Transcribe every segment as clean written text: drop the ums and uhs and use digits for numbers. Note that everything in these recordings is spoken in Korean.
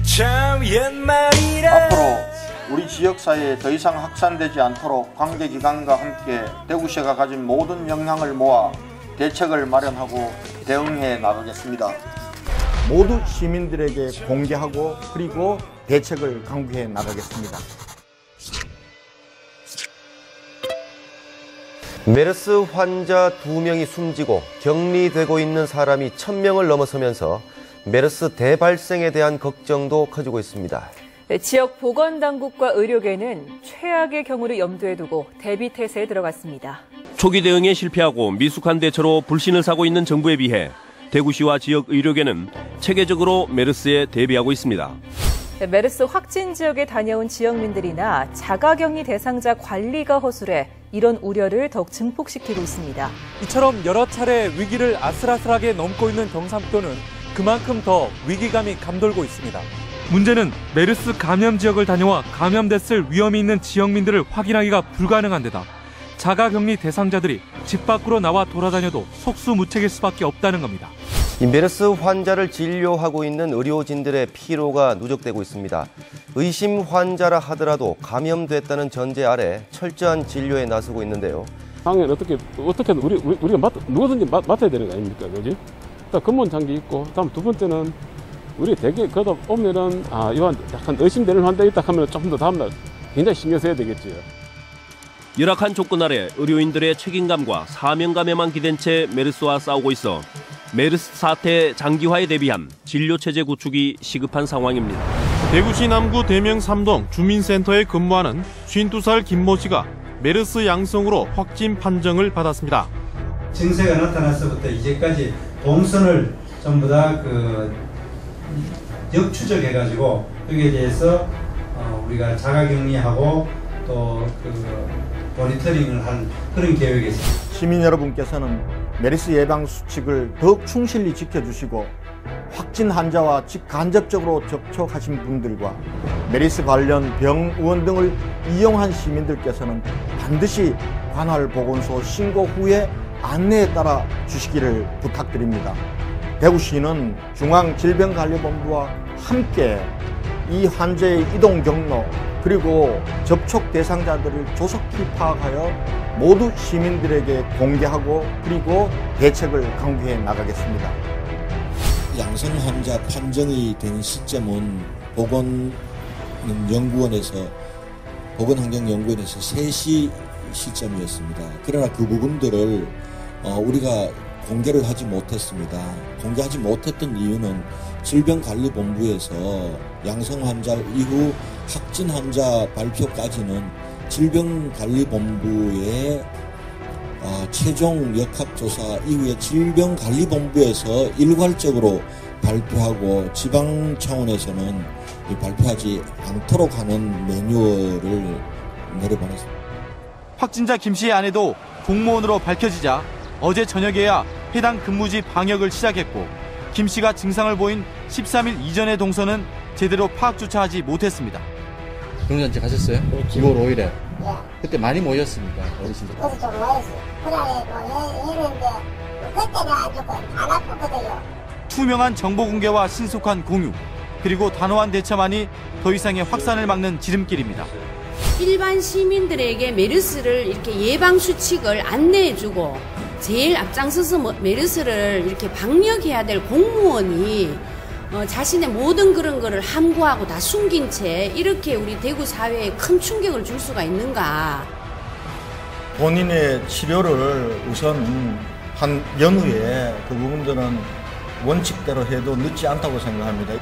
참 옛말이라. 앞으로 우리 지역사회에 더 이상 확산되지 않도록 관계기관과 함께 대구시가 가진 모든 역량을 모아 대책을 마련하고 대응해 나가겠습니다. 모두 시민들에게 공개하고 그리고 대책을 강구해 나가겠습니다. 메르스 환자 2명이 숨지고 격리되고 있는 사람이 1000명을 넘어서면서 메르스 대발생에 대한 걱정도 커지고 있습니다. 지역 보건당국과 의료계는 최악의 경우를 염두에 두고 대비태세에 들어갔습니다. 초기 대응에 실패하고 미숙한 대처로 불신을 사고 있는 정부에 비해 대구시와 지역 의료계는 체계적으로 메르스에 대비하고 있습니다. 메르스 확진 지역에 다녀온 지역민들이나 자가격리 대상자 관리가 허술해 이런 우려를 더욱 증폭시키고 있습니다. 이처럼 여러 차례 위기를 아슬아슬하게 넘고 있는 경상도는 그만큼 더 위기감이 감돌고 있습니다. 문제는 메르스 감염 지역을 다녀와 감염됐을 위험이 있는 지역민들을 확인하기가 불가능한 데다 자가격리 대상자들이 집 밖으로 나와 돌아다녀도 속수무책일 수밖에 없다는 겁니다. 이 메르스 환자를 진료하고 있는 의료진들의 피로가 누적되고 있습니다. 의심 환자라 하더라도 감염됐다는 전제 아래 철저한 진료에 나서고 있는데요. 당연 어떻게 우리가 누구든지 맡아야 되는 거 아닙니까, 그지? 근본 장기 있고, 다음 두 번째는 우리 대개 그러다 오면은 이건 약간 의심되는 환자 있다 하면 조금 더 다음날 굉장히 신경 써야 되겠지요. 열악한 조건 아래 의료인들의 책임감과 사명감에만 기댄 채 메르스와 싸우고 있어 메르스 사태 장기화에 대비한 진료체제 구축이 시급한 상황입니다. 대구시 남구 대명 3동 주민센터에 근무하는 52살 김모 씨가 메르스 양성으로 확진 판정을 받았습니다. 증세가 나타나서부터 이제까지 동선을 전부 다 역추적해가지고 여기에 대해서 우리가 자가격리하고 또 모니터링을 한 그런 계획이 있습니다. 시민 여러분께서는 메르스 예방 수칙을 더욱 충실히 지켜주시고 확진 환자와 직간접적으로 접촉하신 분들과 메르스 관련 병원 등을 이용한 시민들께서는 반드시 관할보건소 신고 후에 안내에 따라 주시기를 부탁드립니다. 대구시는 중앙질병관리본부와 함께 이 환자의 이동 경로 그리고 접촉 대상자들을 조속히 파악하여 모두 시민들에게 공개하고 그리고 대책을 강구해 나가겠습니다. 양성 환자 판정이 된 시점은 보건환경연구원에서 3시 시점이었습니다. 그러나 그 부분들을 우리가 공개를 하지 못했습니다. 공개하지 못했던 이유는 질병관리본부에서 양성 환자 이후 확진 환자 발표까지는 질병관리본부의 최종 역학조사 이후에 질병관리본부에서 일괄적으로 발표하고 지방 차원에서는 발표하지 않도록 하는 매뉴얼을 내려보냈습니다. 확진자 김 씨의 아내도 공무원으로 밝혀지자 어제 저녁에야 해당 근무지 방역을 시작했고 김 씨가 증상을 보인 13일 이전의 동선은 제대로 파악조차 하지 못했습니다. 병원에 가셨어요? 2월 5일에? 예. 그때 많이 모였습니까? 어르신들? 그래서 좀 모였어요. 그날에 했는데 그때는 안 좋고 안 아팠거든요. 투명한 정보 공개와 신속한 공유 그리고 단호한 대처만이 더 이상의 확산을 막는 지름길입니다. 일반 시민들에게 메르스를 이렇게 예방 수칙을 안내해주고 제일 앞장서서 메르스를 이렇게 방역해야 될 공무원이 자신의 모든 그런 거를 함구하고 다 숨긴 채 이렇게 우리 대구 사회에 큰 충격을 줄 수가 있는가. 본인의 치료를 우선 한 연후에 그 부분들은 원칙대로 해도 늦지 않다고 생각합니다.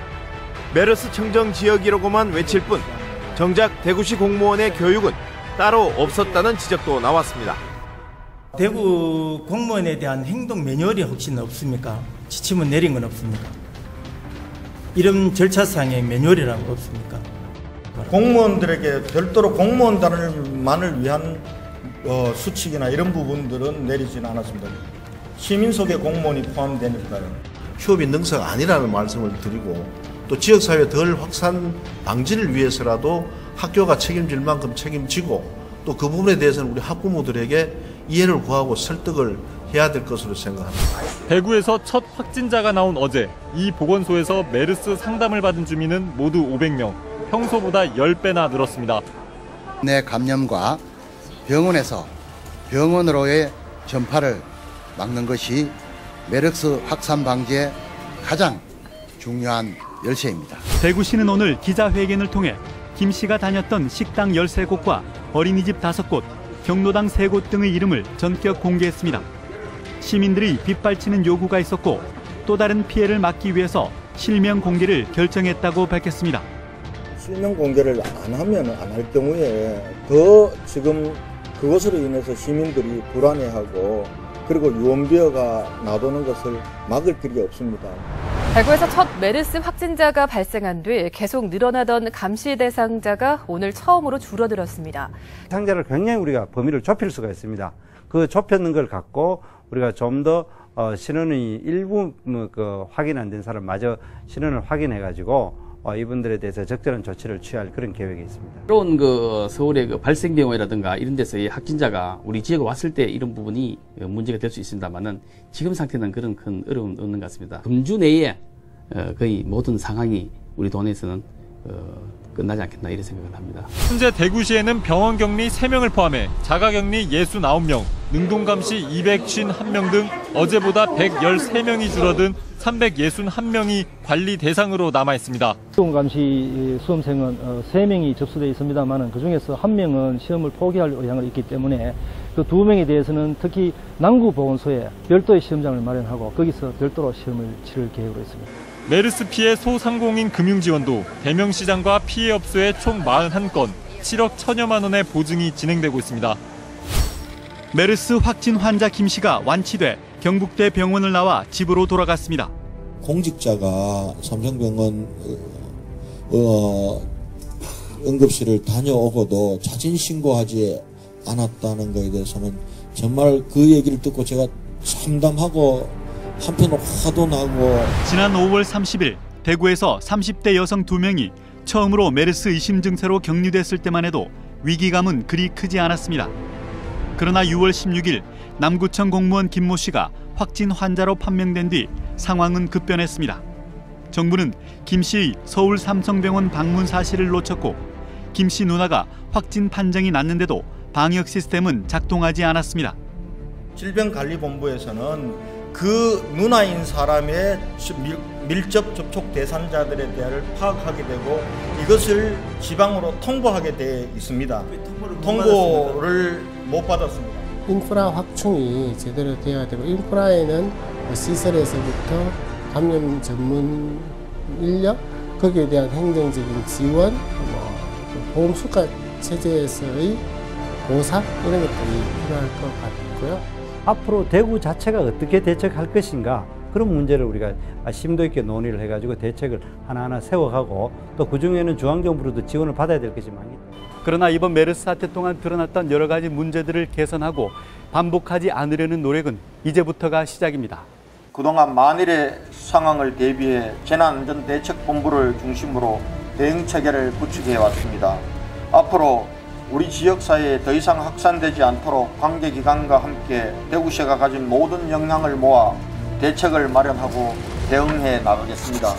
메르스 청정 지역이라고만 외칠 뿐 정작 대구시 공무원의 교육은 따로 없었다는 지적도 나왔습니다. 대구 공무원에 대한 행동 매뉴얼이 혹시 없습니까? 지침은 내린 건 없습니까? 이런 절차상의 매뉴얼이라는 거 없습니까? 공무원들에게 별도로 공무원단만을 위한 수칙이나 이런 부분들은 내리지는 않았습니다. 시민 속에 공무원이 포함되니까요. 휴업이 능사가 아니라는 말씀을 드리고 또 지역사회 덜 확산 방지를 위해서라도 학교가 책임질 만큼 책임지고 또 그 부분에 대해서는 우리 학부모들에게 이해를 구하고 설득을 해야 될 것으로 생각합니다. 대구에서 첫 확진자가 나온 어제 이 보건소에서 메르스 상담을 받은 주민은 모두 500명, 평소보다 10배나 늘었습니다. 내 감염과 병원에서 병원으로의 전파를 막는 것이 메르스 확산 방지에 가장 중요한 열쇠입니다. 대구시는 오늘 기자회견을 통해 김 씨가 다녔던 식당 13곳과 어린이집 5곳, 경로당 3곳 등의 이름을 전격 공개했습니다. 시민들이 빗발치는 요구가 있었고 또 다른 피해를 막기 위해서 실명 공개를 결정했다고 밝혔습니다. 실명 공개를 안 하면 안 할 경우에 더 지금 그것으로 인해서 시민들이 불안해하고 그리고 유언비어가 나도는 것을 막을 길이 없습니다. 대구에서 첫 메르스 확진자가 발생한 뒤 계속 늘어나던 감시 대상자가 오늘 처음으로 줄어들었습니다. 대상자를 굉장히 우리가 범위를 좁힐 수가 있습니다. 그 좁혔는 걸 갖고 우리가 좀 더 신원이 일부 확인 안 된 사람마저 신원을 확인해가지고 이분들에 대해서 적절한 조치를 취할 그런 계획이 있습니다. 새로운 서울의 발생병원이라든가 이런 데서의 확진자가 우리 지역에 왔을 때 이런 부분이 문제가 될 수 있습니다만은 지금 상태는 그런 큰 어려움은 없는 것 같습니다. 금주 내에 거의 모든 상황이 우리 동네에서는 끝나지 않겠나 이런 생각을 합니다. 현재 대구시에는 병원 격리 3명을 포함해 자가 격리 69명, 능동 감시 251명 등 어제보다 113명이 줄어든 361명이 관리 대상으로 남아 있습니다. 능동 감시 수험생은 3명이 접수되어 있습니다만 그중에서 1명은 시험을 포기할 의향이 있기 때문에 그 2명에 대해서는 특히 남구보건소에 별도의 시험장을 마련하고 거기서 별도로 시험을 치를 계획으로 있습니다. 메르스 피해 소상공인 금융지원도 대명시장과 피해업소에 총 41건, 7억 1천여만 원의 보증이 진행되고 있습니다. 메르스 확진 환자 김 씨가 완치돼 경북대 병원을 나와 집으로 돌아갔습니다. 공직자가 삼성병원 응급실을 다녀오고도 자진 신고하지 않았다는 것에 대해서는 정말 그 얘기를 듣고 제가 참담하고 한편으로 화도 나고. 지난 5월 30일 대구에서 30대 여성 2명이 처음으로 메르스 의심 증세로 격리됐을 때만 해도 위기감은 그리 크지 않았습니다. 그러나 6월 16일 남구청 공무원 김모 씨가 확진 환자로 판명된 뒤 상황은 급변했습니다. 정부는 김 씨의 서울 삼성병원 방문 사실을 놓쳤고 김 씨 누나가 확진 판정이 났는데도 방역 시스템은 작동하지 않았습니다. 질병관리본부에서는 그 누나인 사람의 밀접 접촉 대상자들에 대해서 파악하게 되고 이것을 지방으로 통보하게 되어 있습니다. 통보를 못 받았습니다. 인프라 확충이 제대로 되어야 되고 인프라에는 시설에서부터 감염 전문 인력, 거기에 대한 행정적인 지원, 보험수가 체제에서의 보상 이런 것들이 필요할 것 같고요. 앞으로 대구 자체가 어떻게 대책할 것인가 그런 문제를 우리가 심도 있게 논의를 해가지고 대책을 하나하나 세워가고 또 그중에는 중앙정부로도 지원을 받아야 될 것이 많습니다. 그러나 이번 메르스 사태 동안 드러났던 여러 가지 문제들을 개선하고 반복하지 않으려는 노력은 이제부터가 시작입니다. 그동안 만일의 상황을 대비해 재난안전대책본부를 중심으로 대응체계를 구축해 왔습니다. 앞으로 우리 지역사회에 더 이상 확산되지 않도록 관계기관과 함께 대구시가 가진 모든 역량을 모아 대책을 마련하고 대응해 나가겠습니다.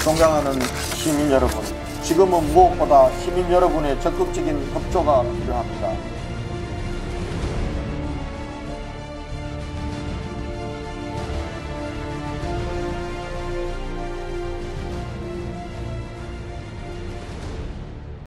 존경하는 시민 여러분, 지금은 무엇보다 시민 여러분의 적극적인 협조가 필요합니다.